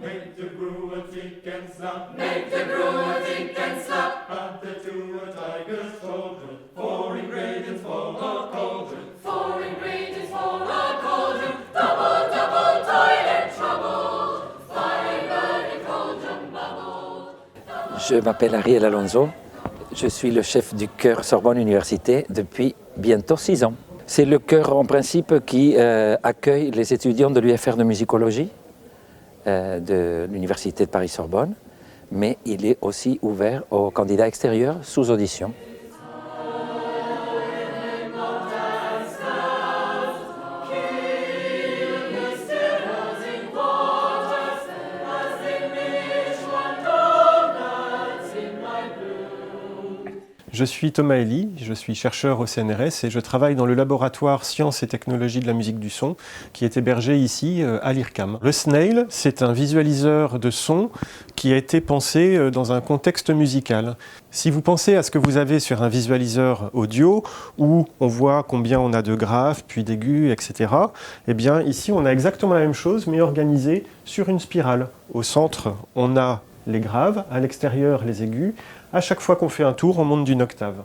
Make the brewer drink and slap. Make the brewer drink and slap. Add the to a tiger's cauldron. 4 ingredients for a cauldron. 4 ingredients for a cauldron. Double, double toilet trouble. Fire burning cauldron bubble. Je m'appelle Ariel Alonso. Je suis le chef du chœur Sorbonne Université depuis bientôt 6 ans. C'est le chœur en principe qui accueille les étudiants de l'UFR de musicologie de l'Université de Paris-Sorbonne, mais il est aussi ouvert aux candidats extérieurs sous audition. Je suis Thomas Elie, je suis chercheur au CNRS et je travaille dans le laboratoire Sciences et Technologies de la musique du son qui est hébergé ici à l'IRCAM. Le Snail, c'est un visualiseur de son qui a été pensé dans un contexte musical. Si vous pensez à ce que vous avez sur un visualiseur audio où on voit combien on a de graves, puis d'aigus, etc., eh bien ici on a exactement la même chose mais organisée sur une spirale. Au centre, on a les graves, à l'extérieur les aigus. À chaque fois qu'on fait un tour, on monte d'une octave.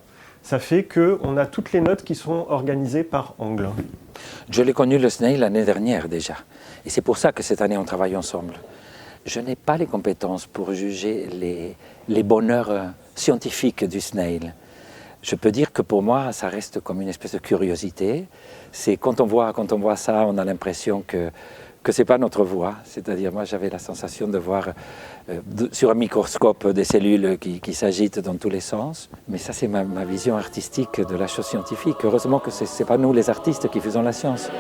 Ça fait qu'on a toutes les notes qui sont organisées par angle. Je l'ai connu le Snail l'année dernière déjà. Et c'est pour ça que cette année on travaille ensemble. Je n'ai pas les compétences pour juger les bonheurs scientifiques du Snail. Je peux dire que pour moi, ça reste comme une espèce de curiosité. C'est quand on voit ça, on a l'impression que ce n'est pas notre voix. C'est-à-dire, moi, j'avais la sensation de voir sur un microscope des cellules qui s'agitent dans tous les sens. Mais ça, c'est ma vision artistique de la chose scientifique. Heureusement que ce n'est pas nous, les artistes, qui faisons la science.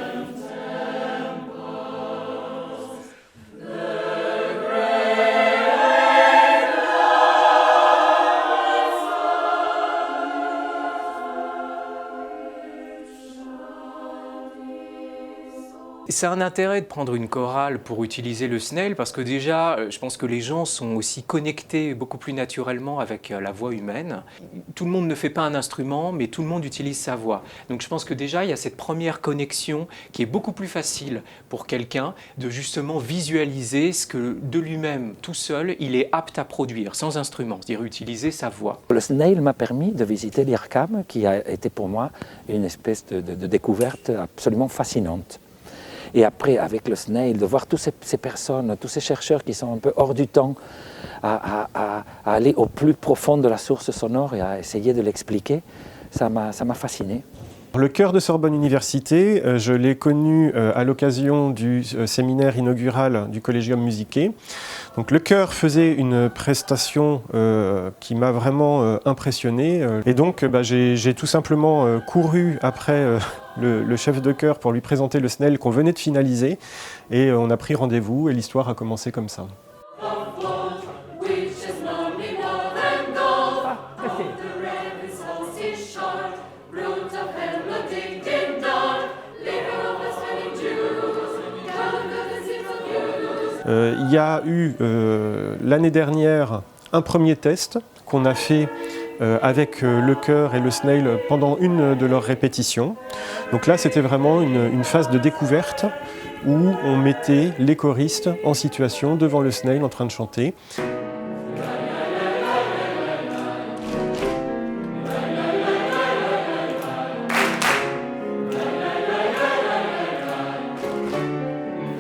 C'est un intérêt de prendre une chorale pour utiliser le Snail parce que déjà, je pense que les gens sont aussi connectés beaucoup plus naturellement avec la voix humaine. Tout le monde ne fait pas un instrument, mais tout le monde utilise sa voix. Donc je pense que déjà, il y a cette première connexion qui est beaucoup plus facile pour quelqu'un de justement visualiser ce que de lui-même, tout seul, il est apte à produire, sans instrument, c'est-à-dire utiliser sa voix. Le Snail m'a permis de visiter l'IRCAM, qui a été pour moi une espèce de découverte absolument fascinante. Et après, avec le Snail, de voir toutes ces personnes, tous ces chercheurs qui sont un peu hors du temps, à aller au plus profond de la source sonore et à essayer de l'expliquer, ça m'a fasciné. Le chœur de Sorbonne Université, je l'ai connu à l'occasion du séminaire inaugural du Collegium Musicae. Donc, le chœur faisait une prestation qui m'a vraiment impressionné. Et donc, j'ai tout simplement couru après le chef de chœur pour lui présenter le Snail qu'on venait de finaliser. Et on a pris rendez-vous et l'histoire a commencé comme ça. Il y a eu l'année dernière un premier test qu'on a fait avec le chœur et le Snail pendant une de leurs répétitions. Donc là, c'était vraiment une phase de découverte où on mettait les choristes en situation devant le Snail en train de chanter.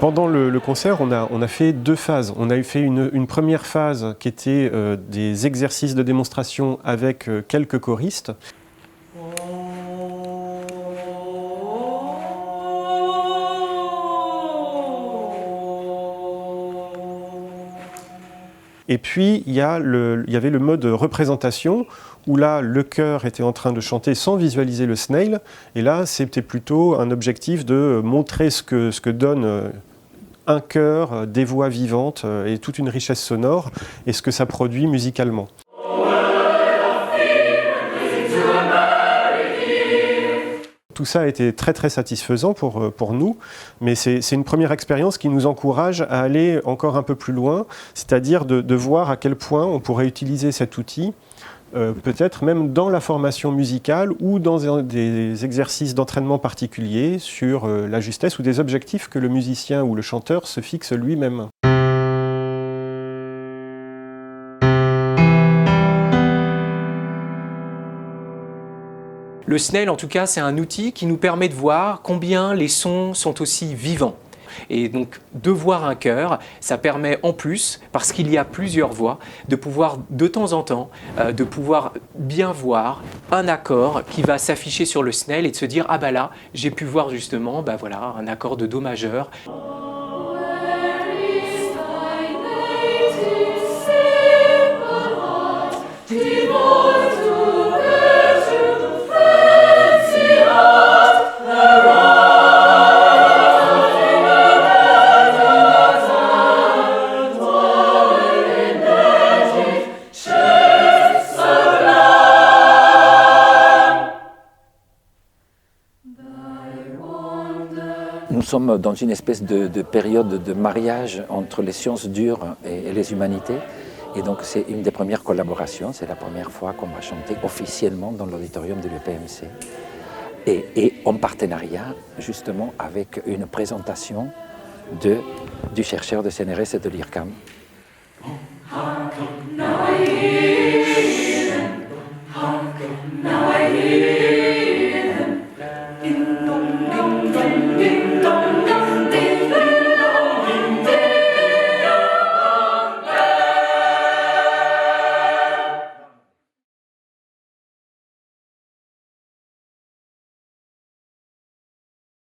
Pendant le concert, on a fait 2 phases. On a fait une première phase qui était des exercices de démonstration avec quelques choristes. Et puis, il y avait le mode représentation, où là, le chœur était en train de chanter sans visualiser le Snail. Et là, c'était plutôt un objectif de montrer ce que donne un chœur, des voix vivantes et toute une richesse sonore, et ce que ça produit musicalement. Tout ça a été très très satisfaisant pour nous, mais c'est une première expérience qui nous encourage à aller encore un peu plus loin, c'est-à-dire de voir à quel point on pourrait utiliser cet outil, peut-être même dans la formation musicale ou dans des exercices d'entraînement particuliers sur la justesse ou des objectifs que le musicien ou le chanteur se fixe lui-même. Le Snail, en tout cas, c'est un outil qui nous permet de voir combien les sons sont aussi vivants. Et donc, de voir un chœur, ça permet en plus, parce qu'il y a plusieurs voix, de pouvoir de temps en temps, de pouvoir bien voir un accord qui va s'afficher sur le Snail et de se dire « Ah bah là, j'ai pu voir justement voilà, un accord de Do majeur ». Where is thy native simple heart, devoid to virtue, fancy art, Nous sommes dans une espèce de période de mariage entre les sciences dures et les humanités. Et donc c'est une des premières collaborations, c'est la première fois qu'on va chanter officiellement dans l'auditorium de l'UPMC. Et en partenariat justement avec une présentation du chercheur de CNRS et de l'IRCAM.